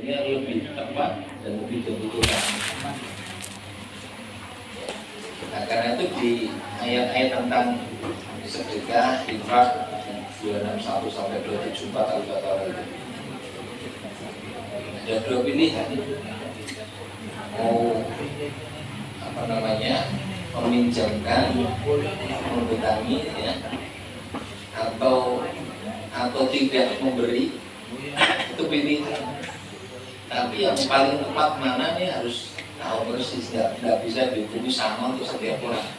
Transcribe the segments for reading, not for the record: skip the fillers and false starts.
ini yang lebih tepat dan lebih dibutuhkan. Nah, karena itu di ayat-ayat tentang sedekah, infak 261 sampai 274 Al-Baqarah itu ada dua pilihan, mau meminjamkan, menghutangi, ya, atau tidak memberi, itu pilihan. Tapi yang paling tepat mana nih harus tahu persis, tidak bisa dihukumi sama untuk setiap orang.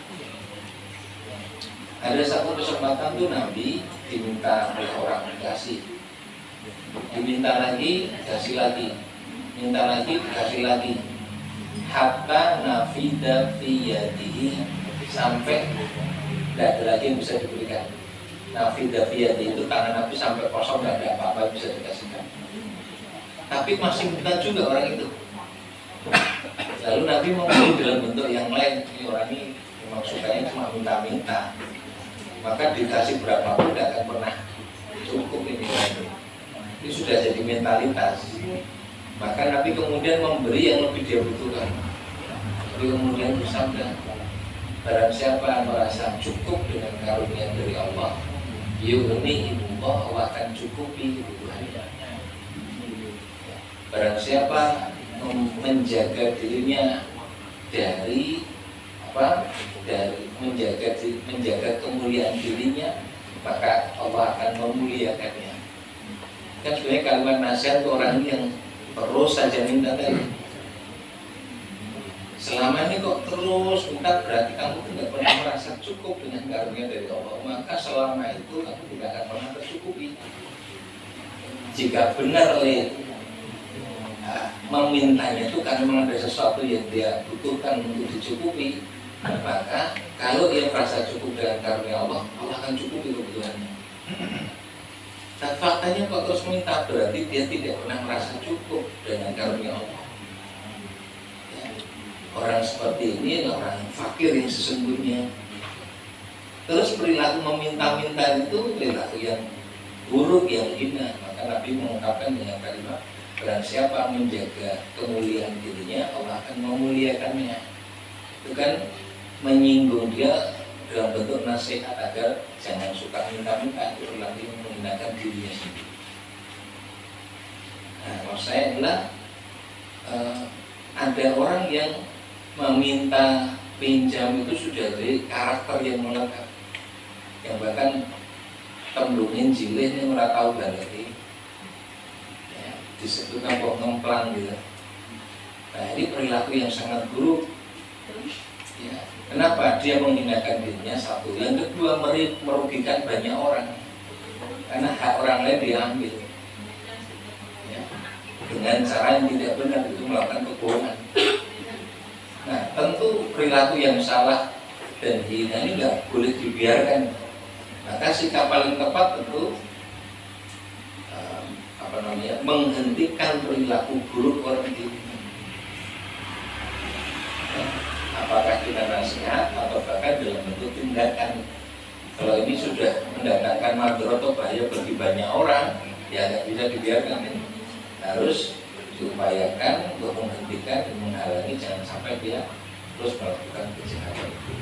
Ada satu kesempatan tuh Nabi diminta oleh orang dikasih, diminta lagi, dikasih lagi, minta lagi, dikasih lagi, hatta nafida fi yadihi, sampai tidak ada lagi yang bisa diberikan. Nafida fi yadihi itu tangan Nabi sampai kosong, tidak ada apa-apa bisa dikasihkan. Tapi masih minta juga orang itu. Lalu Nabi memberi dalam bentuk yang lain. Ini orang ini memang sukanya cuma minta-minta, maka dikasih berapapun tidak akan pernah cukup ini. Ini sudah jadi mentalitas. Maka Nabi kemudian memberi yang lebih dia butuhkan. Nabi kemudian bersabda, barang siapa merasa cukup dengan karunia dari Allah, yughnihi Allah akan cukupi kebutuhannya. Barang siapa menjaga dirinya dari menjaga kemuliaan dirinya, maka Allah akan memuliakannya. Kan sebenarnya kalimat nasihat orang yang terus saja minta tadi. Selama ini kok terus minta, berarti kamu tidak pernah merasa cukup dengan karunia dari Allah. Maka selama itu kamu tidak akan pernah tercukupi. Jika benar memintanya itu karena memang ada sesuatu yang dia butuhkan untuk dicukupi, maka kalau dia merasa cukup dengan karunia Allah, Allah akan cukupi kebutuhannya. Dan faktanya kok terus minta, berarti dia tidak pernah merasa cukup dengan karunia Allah. Ya. Orang seperti ini adalah orang fakir yang sesungguhnya. Terus perilaku meminta-minta itu perilaku yang buruk, yang hina. Maka Nabi mengungkapkan dengan kalimat, barang siapa menjaga kemuliaan dirinya, Allah akan memuliakannya. Itu kan menyinggung dia dalam bentuk nasihat agar jangan suka minta-minta, berlari menggunakan dirinya sendiri. Nah, maksud saya adalah ada orang yang meminta pinjam itu sudah dari karakter yang melekat, yang bahkan temblungin jilid ini meratau galeri, disebutkan kok ngemplang gitu. Nah, ini perilaku yang sangat buruk. Ya, kenapa? Dia menghinakan dirinya satu, yang kedua merugikan banyak orang, karena hak orang lain diambil. Ya, dengan cara yang tidak benar, itu melakukan kebohongan. Nah, tentu perilaku yang salah dan hina ini nggak boleh dibiarkan. Maka sikap paling tepat tentu menghentikan perilaku buruk orang itu. Apakah kita nasihat atau bahkan dalam bentuk tindakan. Kalau ini sudah mendatangkan madharat atau bahaya bagi banyak orang, ya tidak bisa dibiarkan. Harus diupayakan untuk menghentikan dan menghalangi, jangan sampai dia terus melakukan kejahatan itu.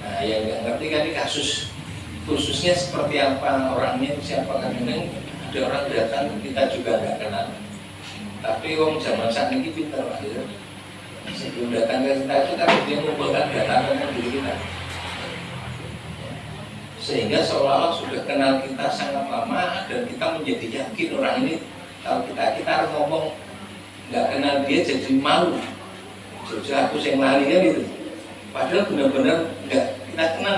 Nah, yang nggak ngerti kan ini kasus khususnya seperti apa, orangnya siapa, kan ini ada orang datang kita juga nggak kenal, tapi orang zaman saat ini pintar lah ya. Sebelum datang ke kita itu kan dia mengumpulkan data tentang diri kita, sehingga seolah-olah sudah kenal kita sangat lama dan kita menjadi yakin orang ini. Kalau kita harus ngomong nggak kenal dia jadi malu, jadi aku yang lari kan gitu, padahal benar-benar nggak kita kenal.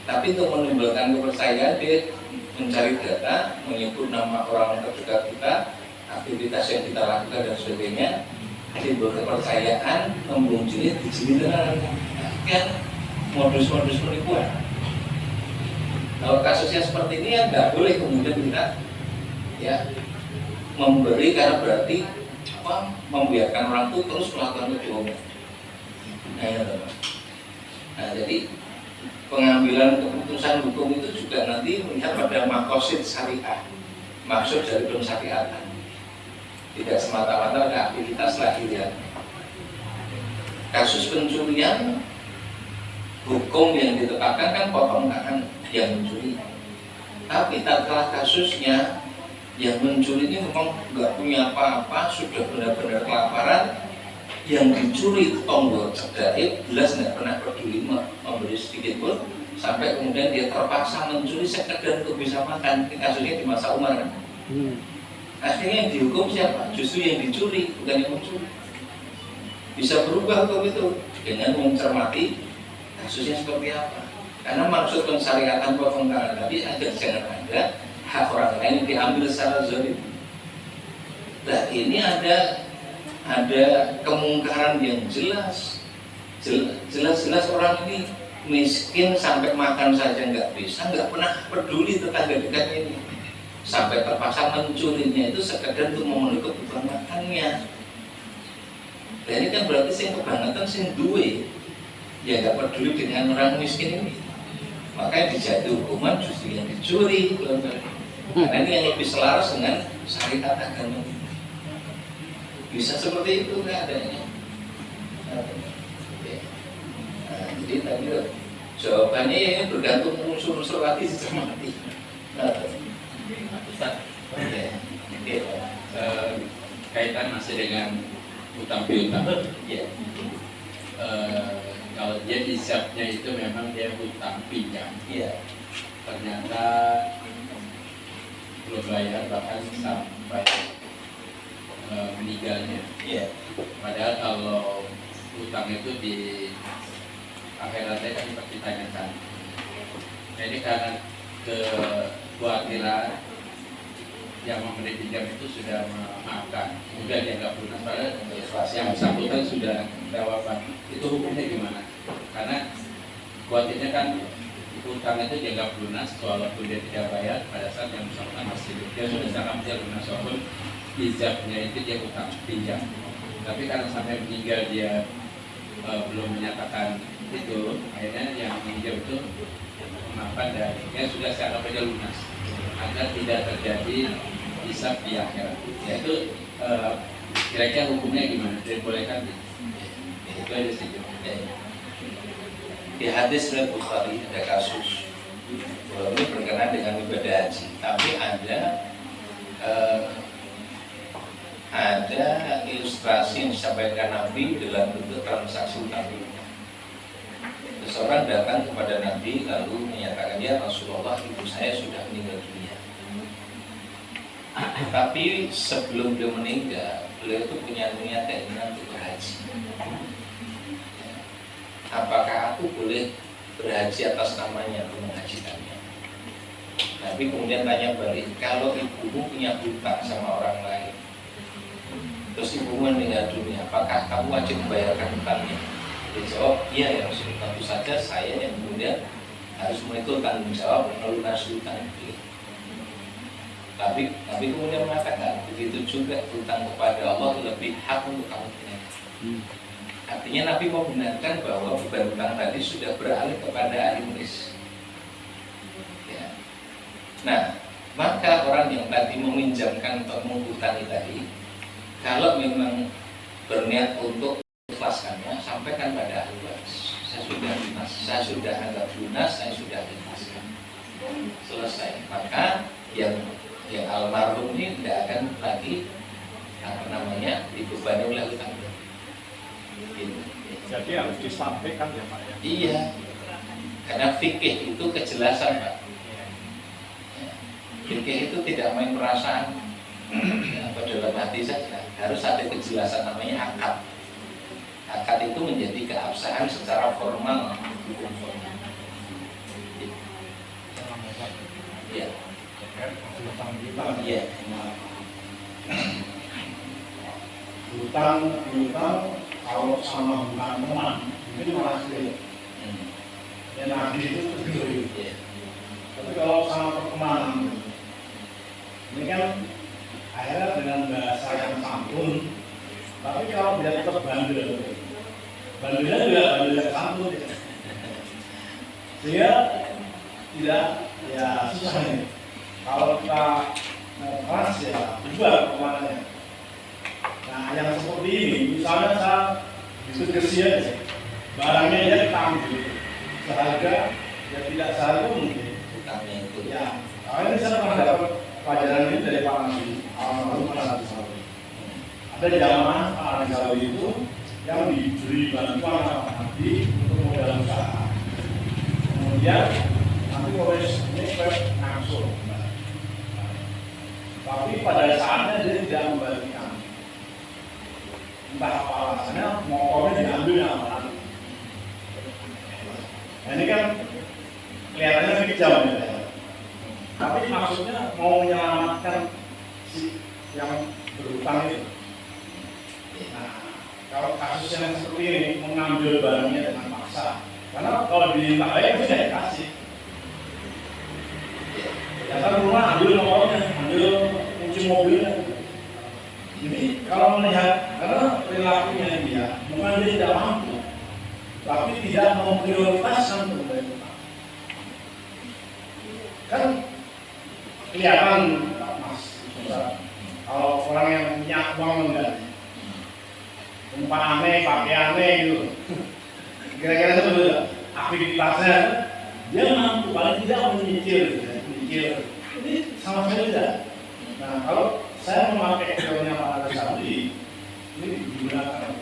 Tapi untuk menimbulkan kepercayaan, dia mencari data, menyebut nama orang terdekat kita, aktivitas yang kita lakukan dan sebagainya, timbul kepercayaan, membuncit, dijilid kan modus-modus penipuan. Kalau kasusnya seperti ini ya nggak boleh kemudian kita ya memberi karena berarti membiarkan orang itu terus melakukan kebohongan. Nah, jadi pengambilan keputusan hukum itu juga nanti melihat pada makosid syariah, maksud dari pensyariatan, tidak semata-mata pada aktivitas lahiriah. Kasus pencurian, hukum yang ditetapkan kan potong tangan yang mencuri. Tapi tatkala kasusnya yang mencuri ini memang nggak punya apa-apa, sudah benar-benar kelaparan, yang dicuri itu tombol cerdait, jelas nggak pernah peduli memberi sedikit pun, sampai kemudian dia terpaksa mencuri sekedar untuk bisa makan. Ini kasusnya di masa Umar kan. Akhirnya yang dihukum siapa? Justru yang dicuri, bukan yang mencuri. Bisa berubah hukum itu dengan mencermati kasusnya seperti apa. Karena maksud pensyariatan potong tangan tadi agar jangan ada hak orang lain diambil secara zalim. Nah ini ada kemungkaran yang jelas orang ini miskin sampai makan saja nggak bisa, nggak pernah peduli tetangga dekatnya ini, sampai terpaksa mencurinya itu sekedar untuk memenuhi kebutuhan makannya. Dan ini kan berarti sing kebangetan sing duwe, ya nggak peduli dengan orang miskin ini. Makanya dijatuhi hukuman justru yang dicuri, karena ini yang lebih selaras dengan syariat agama. Bisa seperti itu kan adanya. Jadi tadi jawabannya ini bergantung unsur-unsur lagi dicermati. Kaitan masih dengan utang piutang. Kalau dia hisabnya itu memang dia hutang pinjam, ternyata belum bayar bahkan sampai meninggalnya. Padahal kalau hutang itu di akhiratnya kan dipertanyakan. Nah, ini karena kekhawatiran yang memberi pinjam itu sudah memaafkan, sudah dianggap lunas, padahal yang bersangkutan sudah jawaban. Itu hukumnya gimana? Karena khawatirnya kan hutang itu dianggap lunas walaupun dia tidak bayar pada saat yang bersangkutan masih hidup. Dia sudah sangat dia lunas walaupun hizabnya itu dia hutang pinjam. Tapi karena sampai meninggal dia belum menyatakan itu, akhirnya yang pinjam itu memaafkan dan ya sudah saya anggap aja lunas agar tidak terjadi hisab di akhirat. Yaitu kira-kira hukumnya gimana? Dibolehkan? Itu aja sih. Di hadis riwayat Bukhari ada kasus ini berkenaan dengan ibadah haji, tapi ada ilustrasi yang disampaikan Nabi dalam bentuk transaksi utang. Seseorang datang kepada Nabi lalu menyatakan, ya Rasulullah, ibu saya sudah meninggal dunia. Tapi sebelum beliau meninggal, beliau itu punya niat keinginan untuk berhaji. Apakah aku boleh berhaji atas namanya untuk menghajikannya? Nabi kemudian tanya balik, kalau ibumu punya hutang sama orang lain, terus ibumu meninggal dunia, apakah kamu wajib membayarkan hutangnya? Dia jawab, iya ya Rasulullah, tentu saja saya yang kemudian harus memikul tanggung jawab melunasi hutang itu. Tapi kemudian mengatakan, begitu juga hutang kepada Allah lebih hak untuk kamu tunaikan. Artinya Nabi mau membenarkan bahwa beban hutang tadi sudah beralih kepada ahli waris. Ya. Nah, maka orang yang tadi meminjamkan atau menghutangi tadi, kalau memang berniat untuk ikhlaskannya, sampaikan pada ahli waris. Saya sudah lunas, saya sudah anggap lunas, saya sudah ikhlaskan. Selesai. Maka yang almarhum ini tidak akan lagi dibebani oleh hutang. Jadi harus disampaikan ya Pak ya? Iya, karena fikih itu kejelasan Pak. Fikih itu tidak main perasaan apa dalam hati saja, harus ada kejelasan, namanya akad. Akad itu menjadi keabsahan secara formal, hukum formal. Iya. Iya. Hutang kalau sama hutang teman itu malah sulit. Ya Nabi itu sulit. Tapi kalau sama pertemanan, ini kan akhirnya dengan bahasa yang santun. Tapi kalau dia tetap bandel, bandelnya juga bandel yang santun. Sehingga tidak ya susah nih. Kalau kita mau keras ya bubar kemana-mana. Nah yang seperti ini, misalnya saya diskusi aja, barangnya dia diambil seharga ya tidak seharga mungkin. Utangnya itu. Ya, kalau ini saya pernah dapat pelajaran ini dari Pak Nabi, almarhum Pak Nabi Sawi. Ada jamaah Pak Nabi Sawi itu yang diberi bantuan sama Pak Nabi untuk modal usaha. Kemudian nanti ini langsung. Tapi pada saatnya dia tidak membagikan. Entah apa alasannya, motornya diambil sama Nabi. Nah ini kan kelihatannya kejam ya. Tapi maksudnya mau menyelamatkan si yang berutang itu. Nah, kalau kasus yang seperti ini mengambil barangnya dengan paksa, karena kalau diminta bayar itu saya kasih. Datang rumah ambil nomornya, ambil kunci mobilnya. Jadi kalau melihat karena perilakunya dia, bukan dia tidak mampu, tapi tidak memprioritaskan untuk bayar utang. Kan kelihatan Mas, kalau orang yang punya uang enggak, umpan aneh, pakai aneh gitu, kira-kira seperti itu aktivitasnya dia mampu paling tidak menyicil, ini sama sekali tidak. Nah kalau saya memakai teorinya Pak Al-Sabri, ini digunakan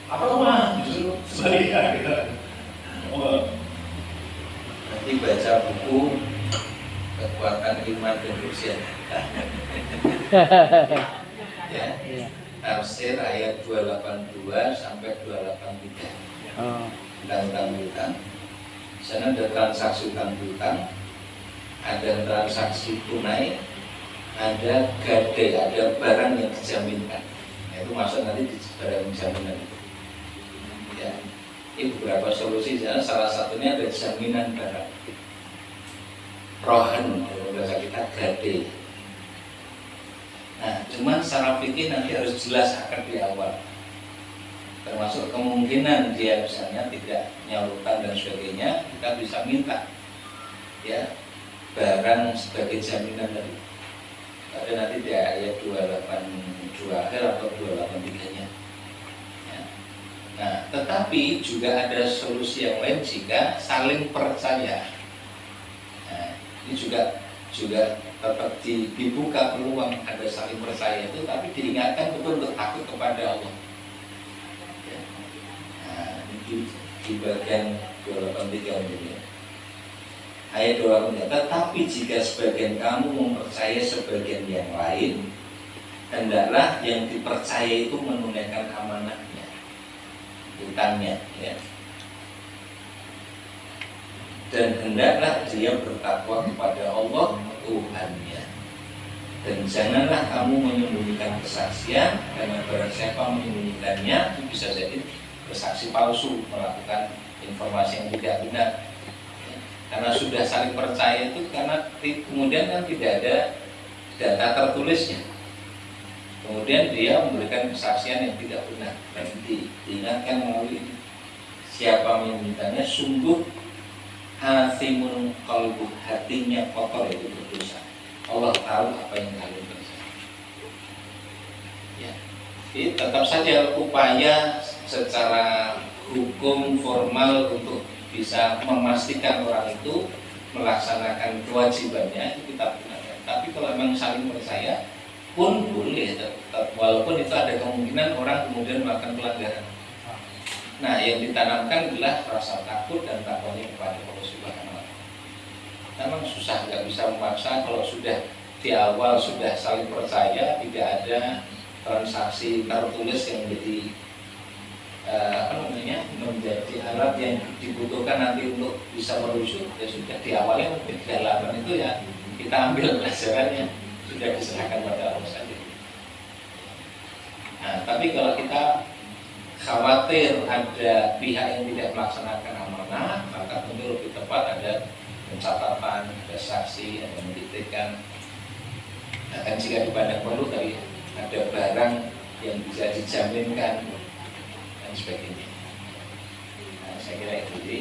atau mah justru sebaliknya gitu. Nanti baca buku Kekuatan Iman dan Usia. Ya. Tafsir ayat 282 sampai 283. Undang-undang hutang. Di sana ada transaksi hutang, ada transaksi tunai, ada gade, ada barang yang dijaminkan. Nah, itu masuk nanti di barang jaminan itu. Ya. Ini beberapa solusi. Salah satunya ada jaminan barang. Rohan, kalau bahasa kita gade. Nah, cuman secara fikih nanti harus jelas akan di awal. Termasuk kemungkinan dia misalnya tidak nyaluran dan sebagainya, kita bisa minta ya barang sebagai jaminan tadi. Ada nanti di ayat 282 akhir atau 283-nya. Ya. Nah, tetapi juga ada solusi yang lain jika saling percaya. Nah, ini juga tetap dibuka peluang ada saling percaya itu, tapi diingatkan betul untuk takut kepada Allah. Ya. Nah, ini di bagian 283 ini. Ayat 283, tetapi jika sebagian kamu mempercayai sebagian yang lain, hendaklah yang dipercaya itu menunaikan amanahnya, hutangnya, ya. Dan hendaklah dia bertakwa kepada Allah Tuhannya. Dan janganlah kamu menyembunyikan kesaksian, karena barang siapa menyembunyikannya itu bisa jadi bersaksi palsu, melakukan informasi yang tidak benar. Karena sudah saling percaya itu, karena kemudian kan tidak ada data tertulisnya. Kemudian dia memberikan kesaksian yang tidak benar. Dan diingatkan melalui siapa menyembunyikannya sungguh hasimun qalbu, hatinya kotor, itu berdosa. Allah tahu apa yang kalian kerjakan. Ya. Jadi tetap saja upaya secara hukum formal untuk bisa memastikan orang itu melaksanakan kewajibannya itu kita gunakan. Tapi kalau memang saling percaya pun boleh, tetap, walaupun itu ada kemungkinan orang kemudian melakukan pelanggaran. Nah, yang ditanamkan adalah rasa takut dan takwanya kepada Allah Subhanahu wa Ta'ala. Memang susah, nggak bisa memaksa. Kalau sudah di awal sudah saling percaya, tidak ada transaksi tertulis yang menjadi alat yang dibutuhkan nanti untuk bisa merujuk, ya sudah di awalnya mungkin di halaman itu ya kita ambil pelajarannya, sudah diserahkan pada Allah saja. Nah, tapi kalau kita khawatir ada pihak yang tidak melaksanakan amanah, maka tentu lebih tepat ada pencatatan, ada saksi, ada membuktikan. Nah, kan jika dipandang perlu tadi ada barang yang bisa dijaminkan dan sebagainya. Nah, saya kira itu. Jadi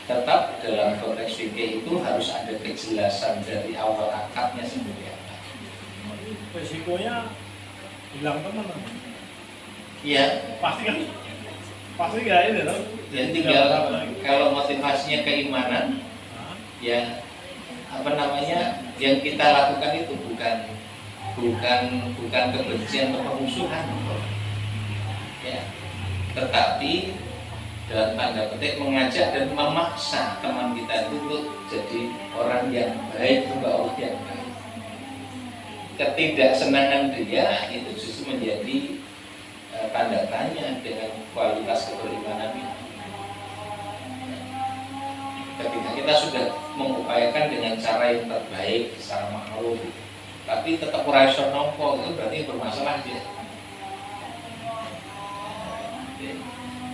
tetap dalam konteks fikih itu harus ada kejelasan dari awal akadnya sendiri apa. Resikonya hilang teman. Iya, pasti nggak ini loh. yang tinggal kalau motivasinya keimanan, ya apa namanya yang kita lakukan itu bukan kebencian atau pemusuhan, ya, tetapi dalam tanda petik mengajak dan memaksa teman kita itu untuk jadi orang yang baik, hamba Allah yang baik. Ketidaksenangan dia itu justru menjadi tanda tanya dengan kualitas keberimanannya. Ketika kita sudah mengupayakan dengan cara yang terbaik secara makhluk, tapi tetap rasional itu berarti bermasalah dia.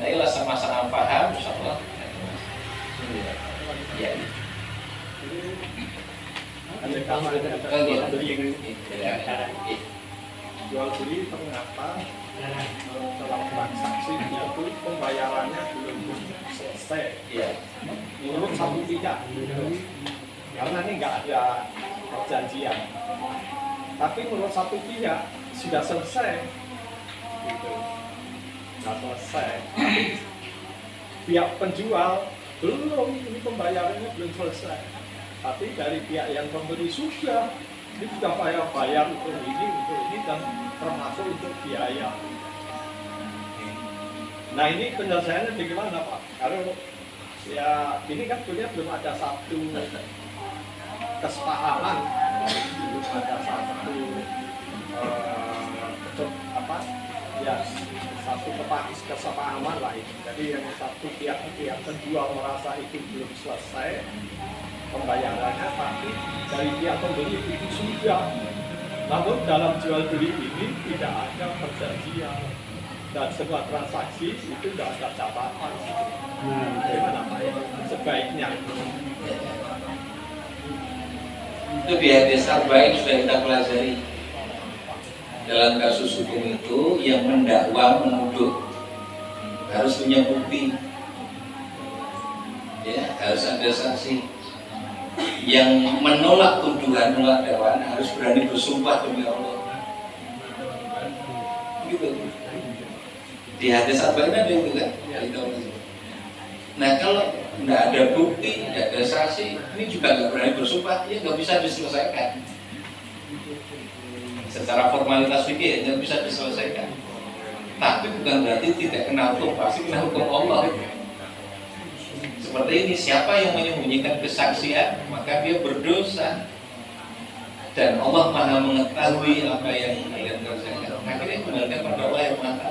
Ayolah sama-sama paham, insyaallah. Ya. Jual beli ternyata dalam transaksi itu pembayarannya belum selesai. Ya. Menurut satu pihak, karena ini nggak ada perjanjian. Tapi menurut satu pihak sudah selesai. Gitu. Nggak selesai. Pihak penjual belum, ini pembayarannya belum selesai. Tapi dari pihak yang membeli sudah, ini sudah bayar untuk ini dan termasuk untuk biaya. Nah ini penyelesaiannya bagaimana Pak? Kalau ya ini kan sebenarnya belum ada satu kesepahaman, belum ada satu satu kesepahaman lah ini. Jadi yang satu pihak penjual merasa itu belum selesai pembayarannya, tapi dari pihak pembeli itu sudah. Namun dalam jual beli ini tidak ada perjanjian dan semua transaksi itu tidak ada catatan. Bagaimana Pak ya? Sebaiknya itu di hadis arba'in sudah kita pelajari. Dalam kasus hukum itu yang mendakwa menuduh harus punya bukti, ya harus ada saksi. Yang menolak tuduhan, menolak dakwaan harus berani bersumpah demi Allah. Gitu. Di hadis arba'in ada itu kan? Nah kalau tidak ada bukti, tidak ada saksi, ini juga nggak berani bersumpah, ya nggak bisa diselesaikan. Secara formalitas fikih nggak bisa diselesaikan. Tapi bukan berarti tidak kena hukum, pasti kena hukum Allah. Seperti ini, siapa yang menyembunyikan kesaksian maka dia berdosa. Dan Allah Maha mengetahui apa yang kalian kerjakan. Akhirnya kembalikan pada Allah yang Maha.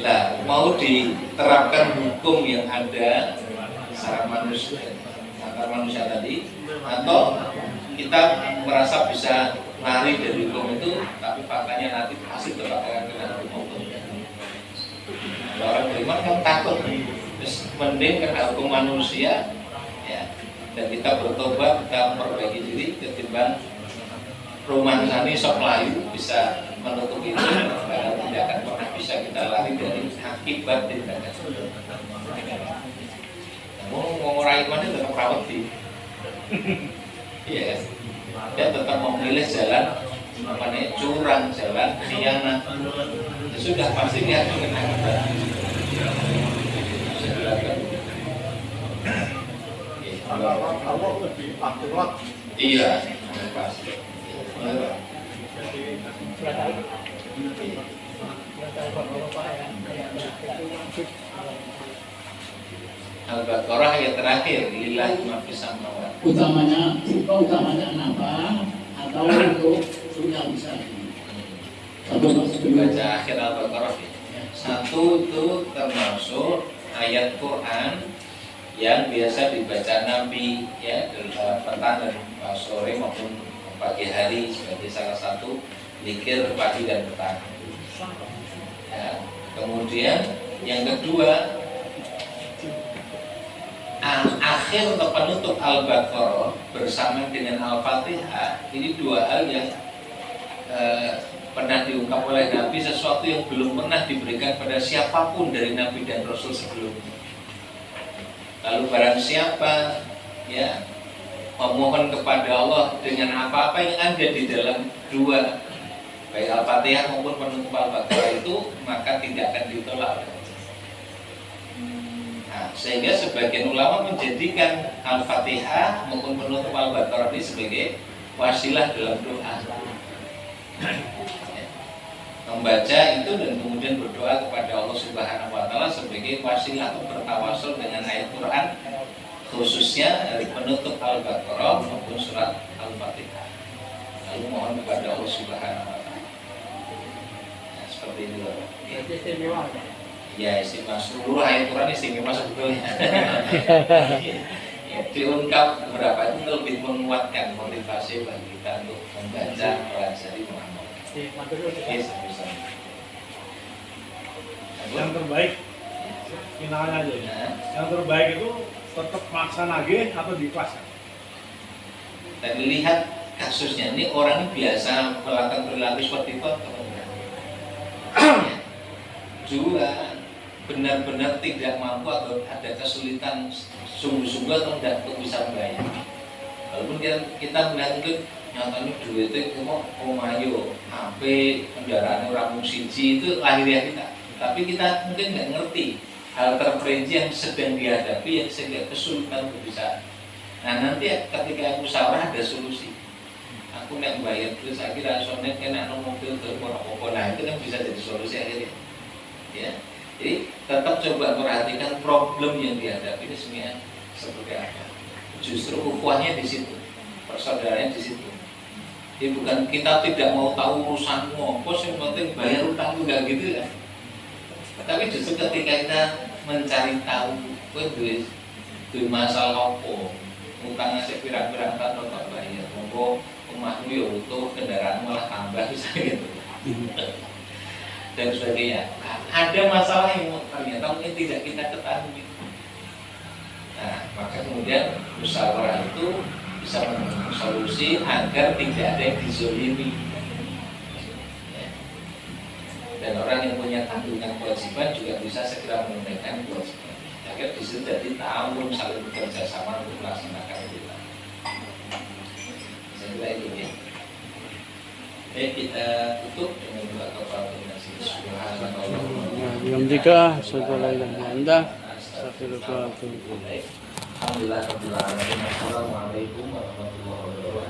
Nah, mau diterapkan hukum yang ada secara manusia, antar manusia tadi, atau kita merasa bisa lari dari hukum itu, tapi faktanya nanti pasti tetap akan kena hukum Allah. Orang beriman kan takut, terus mending kena hukum manusia, ya, dan kita bertobat, kita memperbaiki diri ketimbang rumah sani sok layu bisa menutup itu, karena tidak akan pernah bisa kita lari dari akibat tindakan. Mau mengurangi mana tetap rawat di, iya, dia tetap memilih jalan apa nih, curang, jalan khianat, ya sudah pasti dia akan kena akibat. Allah lebih akurat. Iya, pasti. Al-Baqarah ayat terakhir, lillahi ma fis samawati. Utamanya apa? Atau untuk sudah bisa. Baca akhir Al-Baqarah. Satu itu termasuk ayat Quran yang biasa dibaca Nabi, ya, dalam petang dan sore maupun pagi hari sebagai salah satu zikir pagi dan petang. Ya. Kemudian yang kedua, akhir atau penutup Al-Baqarah bersama dengan Al-Fatihah, ini dua hal yang pernah diungkap oleh Nabi sesuatu yang belum pernah diberikan pada siapapun dari Nabi dan Rasul sebelumnya. Lalu barang siapa ya memohon kepada Allah dengan apa-apa yang ada di dalam dua, baik Al-Fatihah maupun penutup Al-Baqarah itu, maka tidak akan ditolak oleh Allah. Nah, sehingga sebagian ulama menjadikan Al-Fatihah maupun penutup Al-Baqarah ini sebagai wasilah dalam doa. Membaca itu dan kemudian berdoa kepada Allah Subhanahu wa taala sebagai wasilah untuk bertawasul dengan ayat Quran, khususnya dari penutup Al-Baqarah maupun surat Al-Fatihah. Lalu mohon kepada Allah Subhanahu wa taala. Nah, seperti itu. Jadi istimewa. Ya, istimewa, seluruh ayat Quran istimewa sebetulnya. Ya, diungkap beberapa itu lebih menguatkan motivasi bagi kita untuk membaca, pelajari, mengamalkan. Yang terbaik finalnya aja ya. Yang terbaik itu tetap maksa nagih atau di kelas kan? Dan lihat kasusnya, ini orang biasa melakukan perilaku seperti itu atau enggak? Dua, benar-benar tidak mampu atau ada kesulitan sungguh-sungguh atau enggak untuk bisa membayar. Walaupun kita melihat itu nyatanya duitnya mau mayo, HP, kendaraan orang siji itu lahiriah kita. Tapi kita mungkin nggak ngerti hal terperinci yang sedang dihadapi yang sehingga kesulitan untuk bisa. Nah nanti ketika musyawarah ada solusi. Aku nggak bayar terus akhirnya soalnya kena mobil ke apa-apa. Nah itu kan bisa jadi solusi akhirnya. Ya, jadi tetap coba perhatikan problem yang dihadapi ini sebenarnya seperti apa. Justru ukhuwahnya di situ, persaudaraannya di situ. Jadi bukan kita tidak mau tahu urusanmu, apa yang penting bayar utang juga gitu ya. Tapi justru ketika kita mencari tahu, duit masalah apa, utangnya sepirang-pirang tahun tak bayar, mau rumahmu ya utuh, kendaraan malah tambah misalnya gitu. Dan sebagainya. Ada masalah yang ternyata mungkin tidak kita ketahui. Nah, maka kemudian musyawarah itu bisa menemukan solusi agar tidak ada yang dizolimi. Ya. Dan orang yang punya tanggungan kewajiban juga bisa segera menunaikan kewajiban. Agar bisa jadi ta'awun saling bekerja sama untuk melaksanakan itu. Saya kira itu ya. Baik, kita tutup dengan doa kepada Subhanallah. Alhamdulillah, Assalamualaikum warahmatullahi wabarakatuh. Alhamdulillah, Assalamualaikum warahmatullahi wabarakatuh.